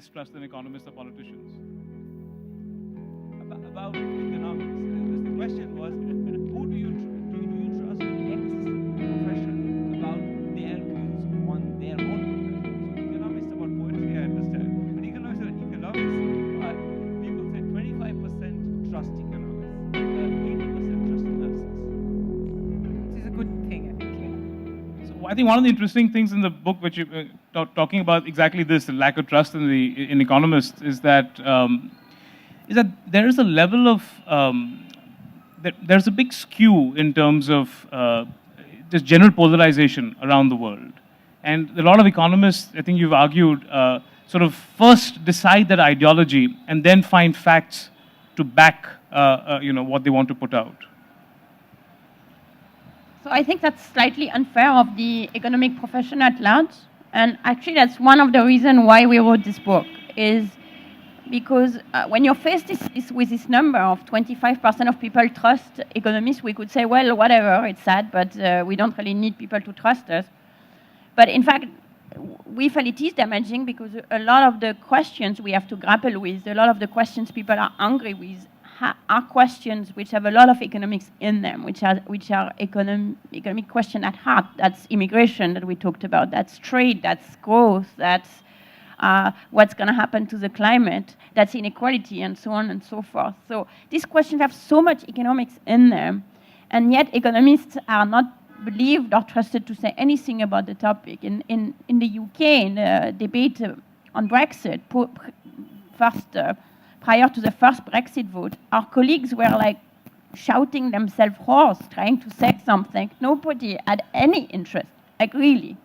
less trust in economists or politicians? About economics. The question was, who do you trust X profession about their views on their own profession? So economics about poetry, I understand, but economics about economics, people say 25% trust economics, 80% trust nurses. Which is a good thing, I think. Yeah. So I think one of the interesting things in the book, which you talking about exactly this, the lack of trust in economists, is that there is a level of there's a big skew in terms of just general polarization around the world, and a lot of economists, I think you've argued, sort of first decide that ideology and then find facts to back what they want to put out. So I think that's slightly unfair of the economic profession at large. And actually, that's one of the reasons why we wrote this book, is because when you're faced with this number of 25% of people trust economists, we could say, well, whatever, it's sad, but we don't really need people to trust us. But in fact, we feel it is damaging because a lot of the questions we have to grapple with, a lot of the questions people are angry with, are questions which have a lot of economics in them, which are economic questions at heart. That's immigration that we talked about, that's trade, that's growth, that's what's going to happen to the climate, that's inequality, and so on and so forth. So these questions have so much economics in them, and yet economists are not believed or trusted to say anything about the topic. In the UK, in the debate on Brexit, prior to the first Brexit vote, our colleagues were like shouting themselves hoarse, trying to say something. Nobody had any interest, like really.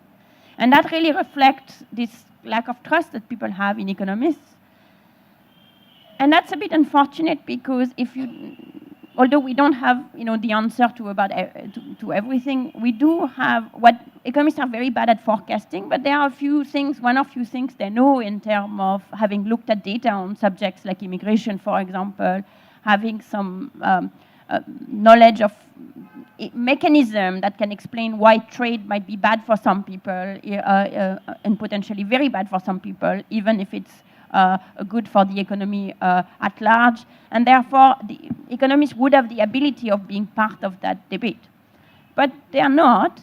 And that really reflects this lack of trust that people have in economists. And that's a bit unfortunate because although we don't have the answer to everything, we do have what economists are very bad at forecasting, but there are one or few things they know in terms of having looked at data on subjects like immigration, for example, having some knowledge of mechanism that can explain why trade might be bad for some people and potentially very bad for some people, even if it's good for the economy at large. And therefore, the economists would have the ability of being part of that debate. But they are not,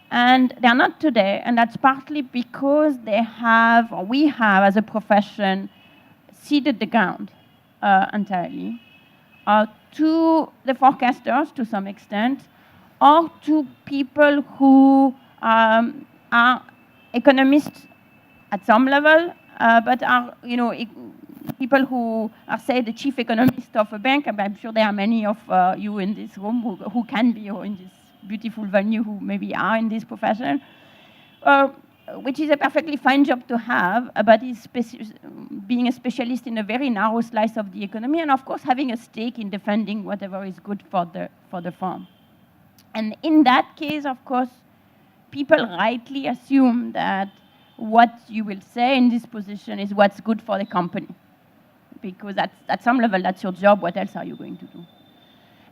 and they are not today, and that's partly because we have, as a profession, ceded the ground entirely to the forecasters to some extent, or to people who are economists at some level, but are people who are, say, the chief economist of a bank. I'm sure there are many of you in this room who can be, or in this beautiful venue, who maybe are in this profession, which is a perfectly fine job to have, but is being a specialist in a very narrow slice of the economy, and of course having a stake in defending whatever is good for the firm. And in that case, of course, people rightly assume that what you will say in this position is what's good for the company, because at some level that's your job. What else are you going to do?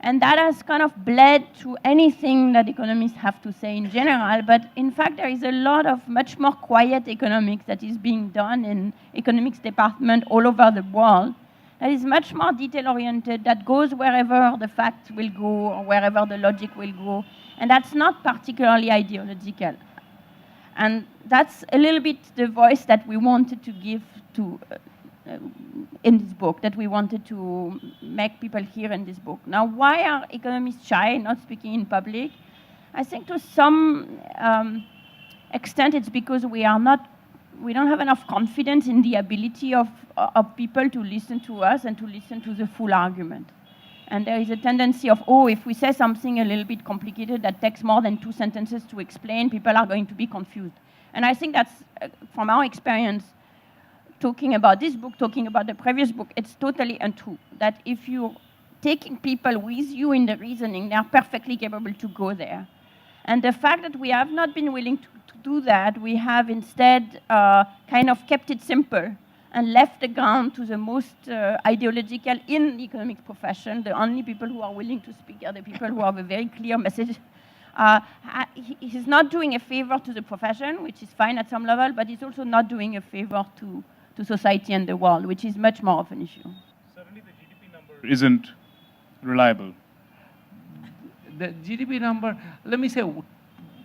And that has kind of bled to anything that economists have to say in general. But in fact, there is a lot of much more quiet economics that is being done in economics department all over the world. That is much more detail-oriented, that goes wherever the facts will go or wherever the logic will go. And that's not particularly ideological. And that's a little bit the voice that we wanted to give to in this book, that we wanted to make people hear in this book. Now, why are economists shy, not speaking in public? I think to some extent it's because we don't have enough confidence in the ability of people to listen to us and to listen to the full argument. And there is a tendency of, if we say something a little bit complicated that takes more than 2 sentences to explain, people are going to be confused. And I think that's, from our experience, talking about this book, talking about the previous book, it's totally untrue. That if you're taking people with you in the reasoning, they are perfectly capable to go there. And the fact that we have not been willing to do that, we have instead kind of kept it simple and left the ground to the most ideological in the economics profession. The only people who are willing to speak are the people who have a very clear message. He's not doing a favor to the profession, which is fine at some level, but he's also not doing a favor to to society and the world, which is much more of an issue. Certainly the GDP number isn't reliable. The GDP number, let me say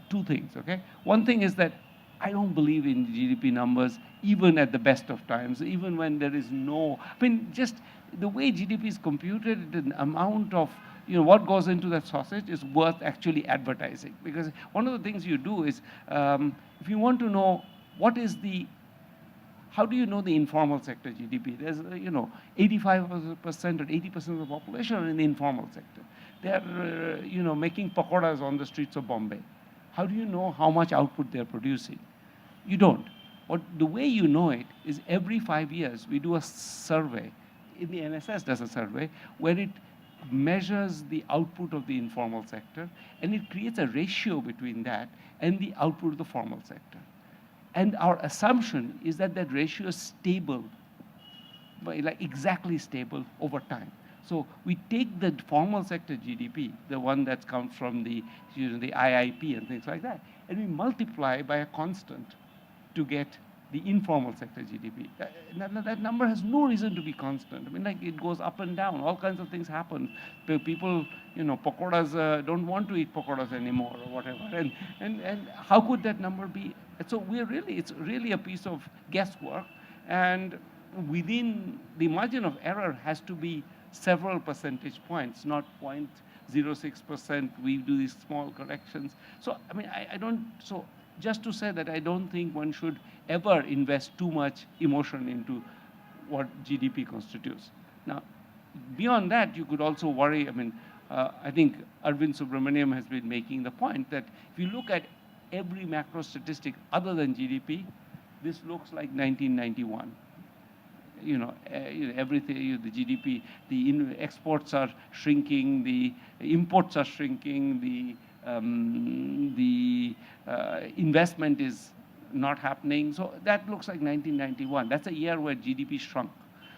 two things, okay? One thing is that I don't believe in GDP numbers even at the best of times, even when there is no, I mean, just the way GDP is computed, the amount of, what goes into that sausage is worth actually advertising. Because one of the things you do is, if you want to know what is how do you know the informal sector GDP? There's, 85% or 80% of the population are in the informal sector. They're, making pakoras on the streets of Bombay. How do you know how much output they're producing? You don't. The way you know it is every 5 years we do a survey. The NSS does a survey where it measures the output of the informal sector, and it creates a ratio between that and the output of the formal sector. And our assumption is that that ratio is stable, like exactly stable over time. So we take the formal sector GDP, the one that comes from the IIP and things like that, and we multiply by a constant to get the informal sector GDP. That number has no reason to be constant. I mean, like, it goes up and down. All kinds of things happen. People, pakoras don't want to eat pakoras anymore or whatever. And how could that number be? So it's really a piece of guesswork. And within the margin of error has to be several percentage points, not 0.06%. We do these small corrections. So, I mean, I don't, so just to say that I don't think one should ever invest too much emotion into what GDP constitutes. Now, beyond that, you could also worry, I mean, I think Arvind Subramanian has been making the point that if you look at every macro statistic other than GDP, this looks like 1991. Everything, the GDP, the exports are shrinking, the imports are shrinking, the investment is not happening. So that looks like 1991. That's a year where GDP shrunk.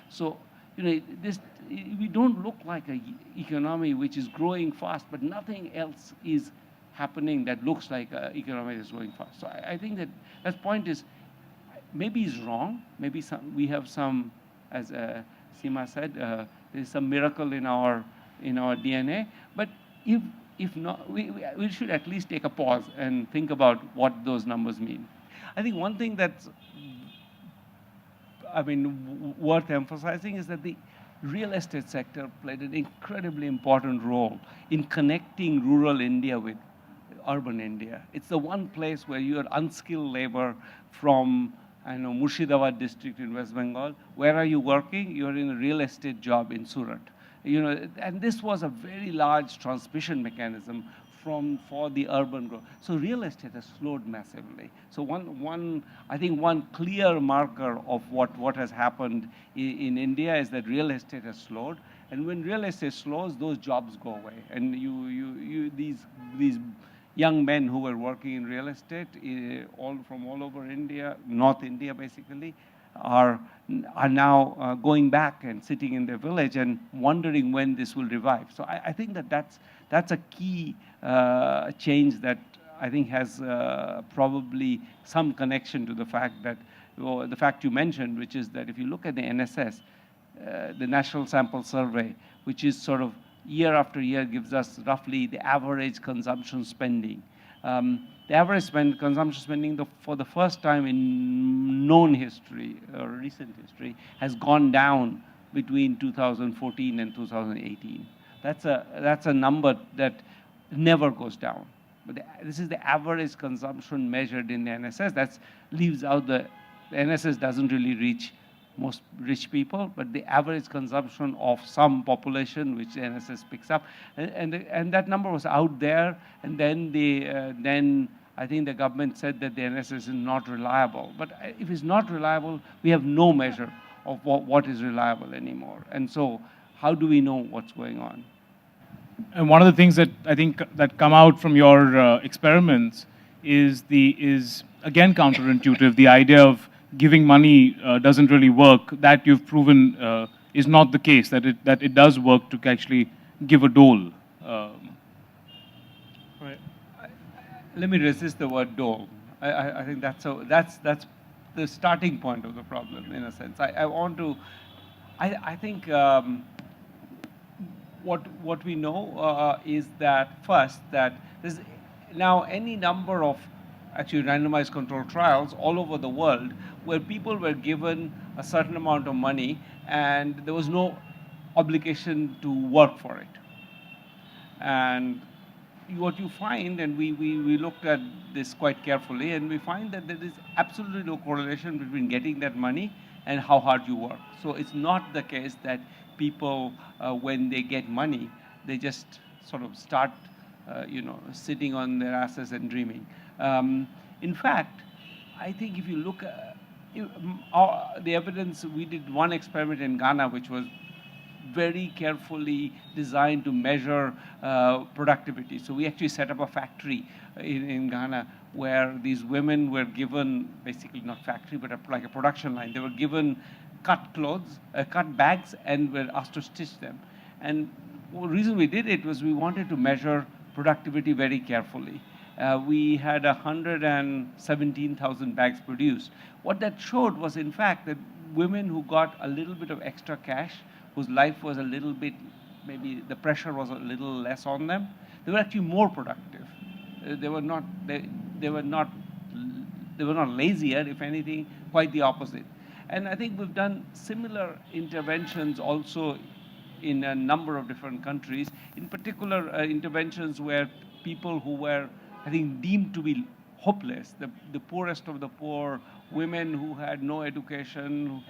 So, we don't look like an economy which is growing fast, but nothing else is happening that looks like an economy that's growing fast. So I think that point is, maybe is wrong. Maybe we have some, as Seema said, there's some miracle in our DNA. But if not, we should at least take a pause and think about what those numbers mean. I think one thing that's, worth emphasizing is that the real estate sector played an incredibly important role in connecting rural India with urban India. It's the one place where you are unskilled labor from, Murshidabad district in West Bengal. Where are you working? You're in a real estate job in Surat. And this was a very large transmission mechanism for the urban growth. So real estate has slowed massively. So I think one clear marker of what has happened in India is that real estate has slowed. And when real estate slows, those jobs go away. And these young men who were working in real estate, from all over India, North India basically, are now going back and sitting in their village and wondering when this will revive. So I think that's a key change that I think has probably some connection to the fact that, the fact you mentioned, which is that if you look at the NSS, the National Sample Survey, which is sort of year after year gives us roughly the average consumption spending. The average consumption spending for the first time in known history or recent history has gone down between 2014 and 2018. That's a number that never goes down. But this is the average consumption measured in the NSS. That leaves out the NSS doesn't really reach most rich people, but the average consumption of some population, which the NSS picks up, and that number was out there, and then I think the government said that the NSS is not reliable. But if it's not reliable, we have no measure of what is reliable anymore. And so, how do we know what's going on? And one of the things that I think that come out from your experiments is again counterintuitive. The idea of giving money doesn't really work. That you've proven is not the case. That it does work to actually give a dole. Right. Let me resist the word dole. I think that's the starting point of the problem, in a sense. I want to, I think what we know is that first, that there's now any number of actually randomized controlled trials all over the world where people were given a certain amount of money and there was no obligation to work for it. And what you find, and we looked at this quite carefully, and we find that there is absolutely no correlation between getting that money and how hard you work. So it's not the case that people, when they get money, they just sort of start, sitting on their asses and dreaming. In fact, I think if you look at the evidence, we did one experiment in Ghana, which was very carefully designed to measure productivity. So we actually set up a factory in Ghana where these women were given, basically not factory, but like a production line. They were given cut clothes, cut bags, and were asked to stitch them. And the reason we did it was we wanted to measure productivity very carefully. We had 117,000 bags produced. What that showed was, in fact, that women who got a little bit of extra cash, whose life was a little bit, maybe the pressure was a little less on them, they were actually more productive. They were not lazier, if anything, quite the opposite. And I think we've done similar interventions also in a number of different countries, in particular interventions where people who were, I think, deemed to be hopeless, the poorest of the poor, women who had no education,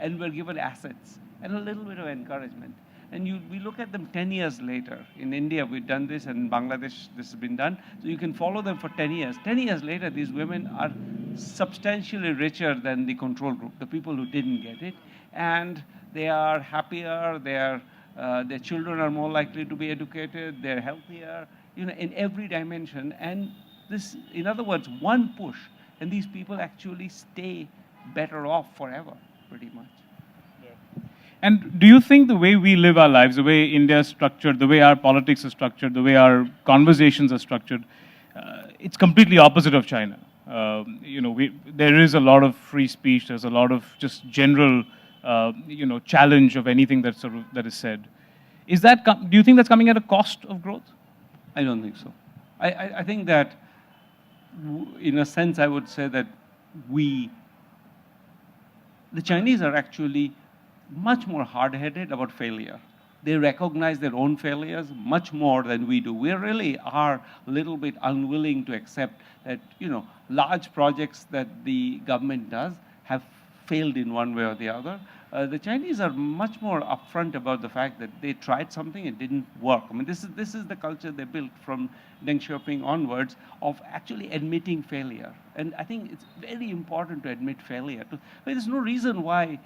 and were given assets and a little bit of encouragement. And we look at them 10 years later. In India, we've done this, and in Bangladesh, this has been done. So you can follow them for 10 years. 10 years later, these women are substantially richer than the control group, the people who didn't get it. And they are happier, their children are more likely to be educated, they're healthier, in every dimension. And this, in other words, one push, and these people actually stay better off forever, pretty much. And do you think the way we live our lives, the way India is structured, the way our politics is structured, the way our conversations are structured, it's completely opposite of China? There is a lot of free speech. There's a lot of just general, challenge of anything that is said. Do you think that's coming at a cost of growth? I don't think so. I think that, in a sense, I would say that the Chinese are actually much more hard-headed about failure. They recognize their own failures much more than we do. We really are a little bit unwilling to accept that, large projects that the government does have failed in one way or the other. The Chinese are much more upfront about the fact that they tried something, it didn't work. I mean, this is the culture they built from Deng Xiaoping onwards of actually admitting failure. And I think it's very important to admit failure. There's no reason why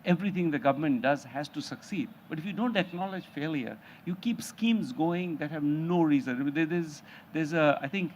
everything the government does has to succeed. But if you don't acknowledge failure, you keep schemes going that have no reason. There's I think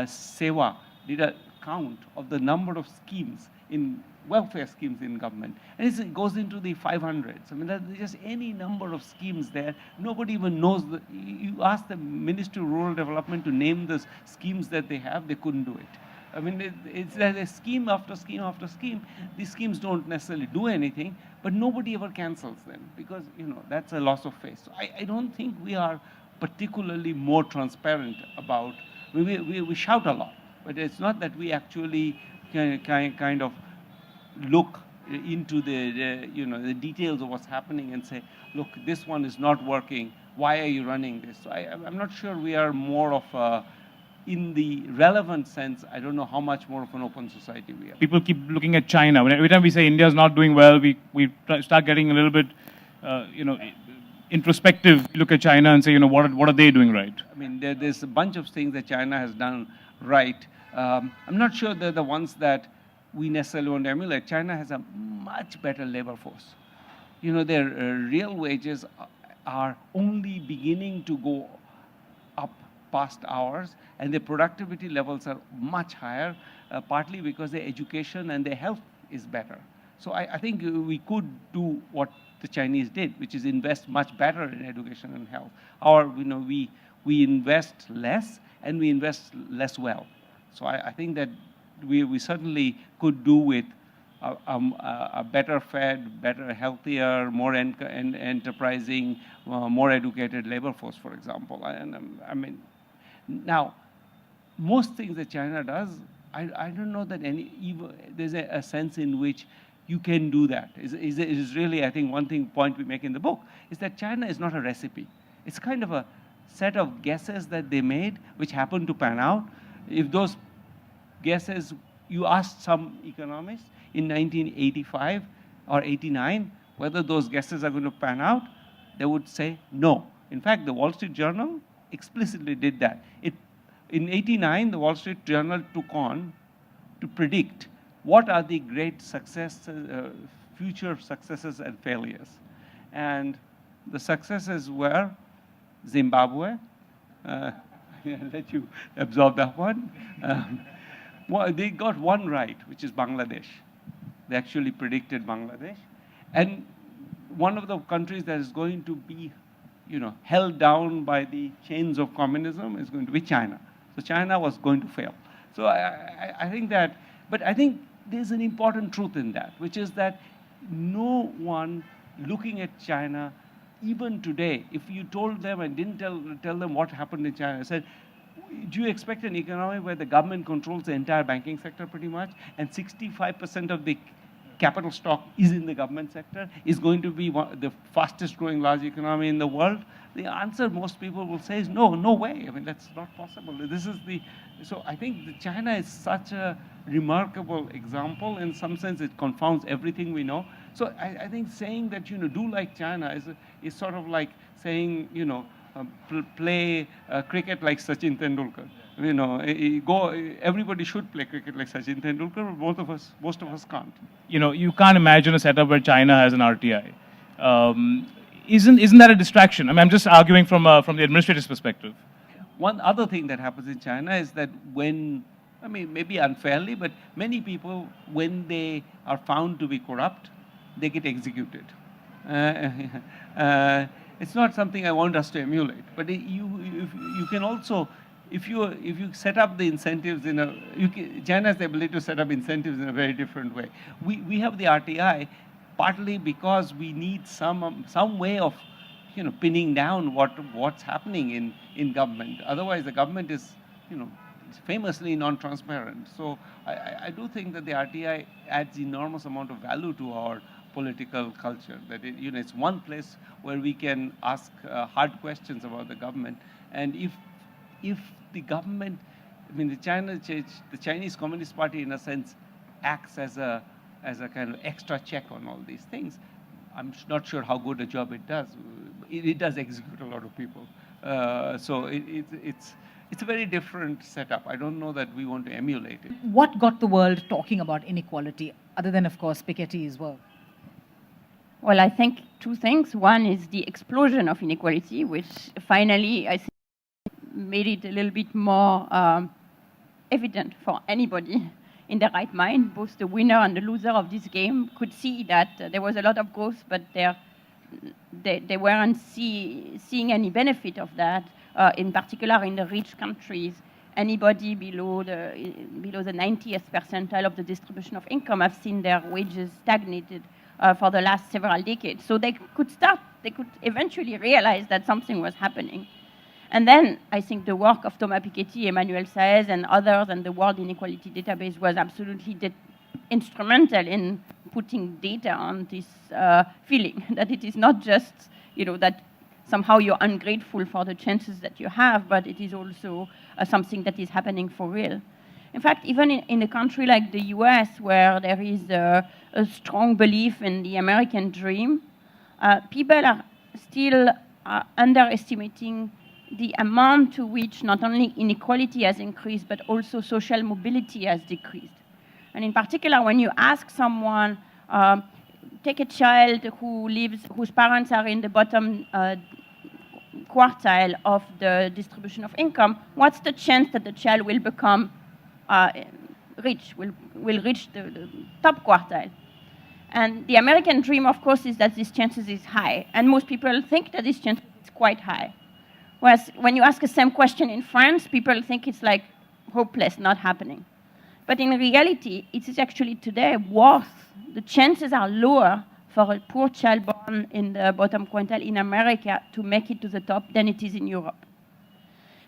Sewa did a count of the number of schemes in welfare schemes in government, and it goes into the 500s. I mean, there's just any number of schemes there. Nobody even knows. You ask the Ministry of Rural Development to name the schemes that they have, they couldn't do it. I mean, it's a scheme after scheme after scheme. These schemes don't necessarily do anything, but nobody ever cancels them because, that's a loss of faith. So I don't think we are particularly more transparent about, we shout a lot, but it's not that we actually kind of look into the details of what's happening and say, look, this one is not working. Why are you running this? So I'm not sure we are more of a, in the relevant sense, I don't know how much more of an open society we are. People keep looking at China. Every time we say India is not doing well, we start getting a little bit, introspective. Look at China and say, what are they doing right? I mean, there's a bunch of things that China has done right. I'm not sure they're the ones that we necessarily want to emulate. China has a much better labor force. Their real wages are only beginning to go up past ours, and their productivity levels are much higher, partly because their education and their health is better. So I think we could do what the Chinese did, which is invest much better in education and health. Or, we invest less and we invest less well. So I think that we certainly could do with a better fed, better, healthier, more enterprising, more educated labor force, for example. And I mean, now, most things that China does, I don't know that there's a sense in which you can do that. Is really, I think, point we make in the book is that China is not a recipe. It's kind of a set of guesses that they made, which happened to pan out. If those guesses, you asked some economists in 1985 or 89 whether those guesses are going to pan out, they would say no. In fact, the Wall Street Journal explicitly did that. In 89, the Wall Street Journal took on to predict what are the great successes, future successes and failures. And the successes were Zimbabwe. I'll let you absorb that one. Well, they got one right, which is Bangladesh. They actually predicted Bangladesh. And one of the countries that is going to be, held down by the chains of communism is going to be China. So China was going to fail. So I think that, but I think there's an important truth in that, which is that no one looking at China, even today, if you told them and didn't tell them what happened in China, said, do you expect an economy where the government controls the entire banking sector pretty much, and 65% of the capital stock is in the government sector, is going to be the fastest growing large economy in the world? The answer most people will say is no, no way. I mean, that's not possible. So I think that China is such a remarkable example. In some sense, it confounds everything we know. So I think saying that, do like China is sort of like saying, play cricket like Sachin Tendulkar. Everybody should play cricket like Sachin Tendulkar, but most of us can't. You can't imagine a setup where China has an RTI. Isn't that a distraction? I mean, I'm just arguing from the administrator's perspective. One other thing that happens in China is that maybe unfairly, but many people, when they are found to be corrupt, they get executed. It's not something I want us to emulate, but you can also, if you set up the incentives China has the ability to set up incentives in a very different way. We have the RTI partly because we need some way of pinning down what's happening in government. Otherwise, the government is famously non-transparent. So I do think that the RTI adds enormous amount of value to our political culture. That it's one place where we can ask hard questions about the government. And if the government, the Chinese Communist Party, in a sense, acts as a kind of extra check on all these things, I'm not sure how good a job it does. It does execute a lot of people. So it's a very different setup. I don't know that we want to emulate it. What got the world talking about inequality, other than, of course, Piketty's work? Well, I think two things. One is the explosion of inequality, which finally, I think, made it a little bit more evident for anybody in their right mind. Both the winner and the loser of this game could see that there was a lot of growth, but they weren't seeing any benefit of that. In particular, in the rich countries, anybody below the 90th percentile of the distribution of income have seen their wages stagnated for the last several decades. So they could eventually realize that something was happening. And then I think the work of Thomas Piketty, Emmanuel Saez, and others, and the World Inequality Database was absolutely instrumental in putting data on this feeling that it is not just, that somehow you're ungrateful for the chances that you have, but it is also something that is happening for real. In fact, even in a country like the US, where there is a strong belief in the American dream, people are still underestimating the amount to which not only inequality has increased, but also social mobility has decreased. And in particular, when you ask someone, take a child whose parents are in the bottom quartile of the distribution of income, what's the chance that the child will become rich, will reach the top quartile? And the American dream, of course, is that this chance is high. And most people think that this chance is quite high. Whereas when you ask the same question in France, people think it's like hopeless, not happening. But in reality, it is actually today worse. The chances are lower for a poor child born in the bottom quintile in America to make it to the top than it is in Europe.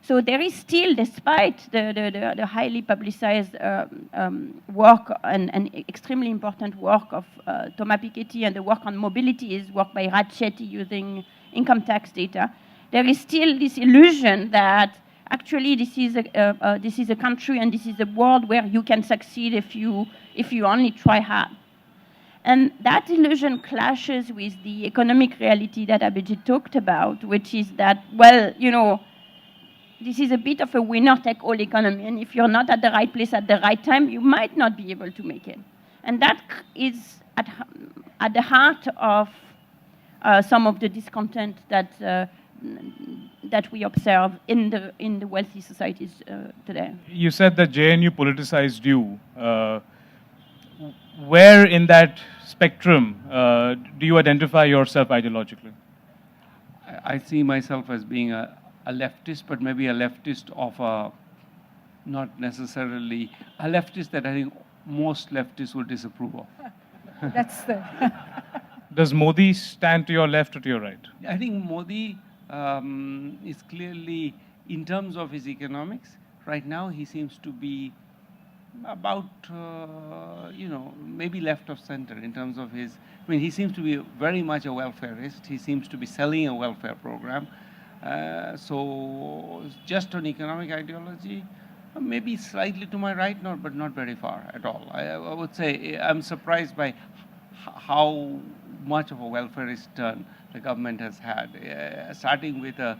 So there is still, despite the highly publicized work and extremely important work of Thomas Piketty and the work on mobility is work by Racchetti using income tax data, there is still this illusion that actually this is a country and this is a world where you can succeed if you only try hard. And that illusion clashes with the economic reality that Abhijit talked about, which is that, well, you know, this is a bit of a winner-take-all economy, and if you're not at the right place at the right time, you might not be able to make it. And that is at the heart of some of the discontent that we observe in the wealthy societies today. You said that JNU politicized you. Where in that spectrum do you identify yourself ideologically? I see myself as being a leftist, but maybe a leftist of a, not necessarily, a leftist that I think most leftists would disapprove of. That's the. Does Modi stand to your left or to your right? I think Modi is clearly, in terms of his economics, right now he seems to be about, maybe left of center in terms of his, I mean, he seems to be very much a welfareist. He seems to be selling a welfare program. So just on economic ideology, maybe slightly to my right, but not very far at all. I would say I'm surprised by how much of a welfarist turn the government has had, starting with a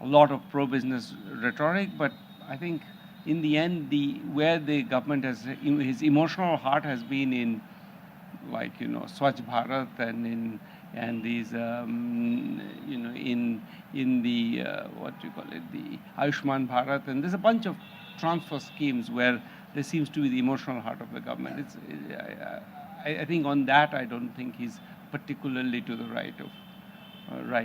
lot of pro-business rhetoric, but I think in the end, where the government has, his emotional heart has been in, like, Swachh Bharat and these, in the, what do you call it, the Ayushman Bharat, and there's a bunch of transfer schemes where there seems to be the emotional heart of the government. I think on that, I don't think he's particularly to the right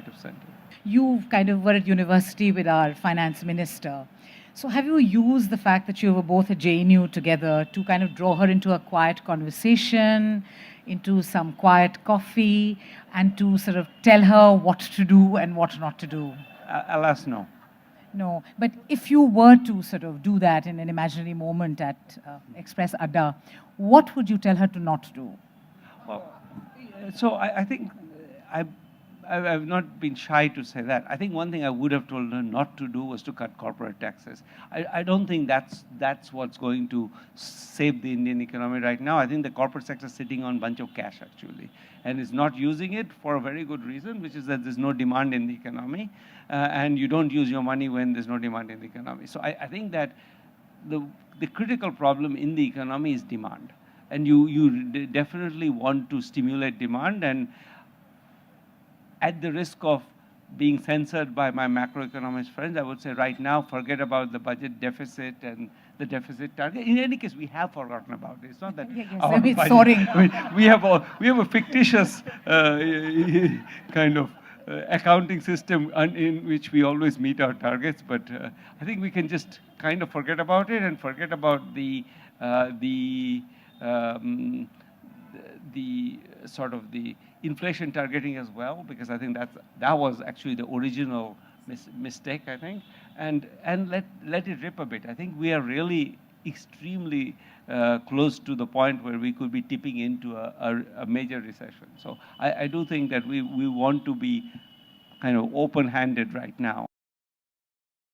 of center. You kind of were at university with our finance minister. So have you used the fact that you were both at JNU together to kind of draw her into a quiet conversation, into some quiet coffee, and to sort of tell her what to do and what not to do? Alas, no. No, but if you were to sort of do that in an imaginary moment at Express Adda, what would you tell her to not do? Well, so I think I've not been shy to say that. I think one thing I would have told her not to do was to cut corporate taxes. I don't think that's what's going to save the Indian economy right now. I think the corporate sector is sitting on a bunch of cash, actually, and is not using it for a very good reason, which is that there's no demand in the economy, and you don't use your money when there's no demand in the economy. So I think that the critical problem in the economy is demand, and you definitely want to stimulate demand, and at the risk of being censored by my macroeconomist friends, I would say right now, forget about the budget deficit and the deficit target. In any case, we have forgotten about it. It's not that our it's budget, soaring. I mean, we have a fictitious kind of accounting system in which we always meet our targets, but I think we can just kind of forget about it and forget about the sort of the inflation targeting as well, because I think that was actually the original mistake, I think, and let it rip a bit. I think we are really extremely close to the point where we could be tipping into a major recession. So I do think that we want to be kind of open-handed right now.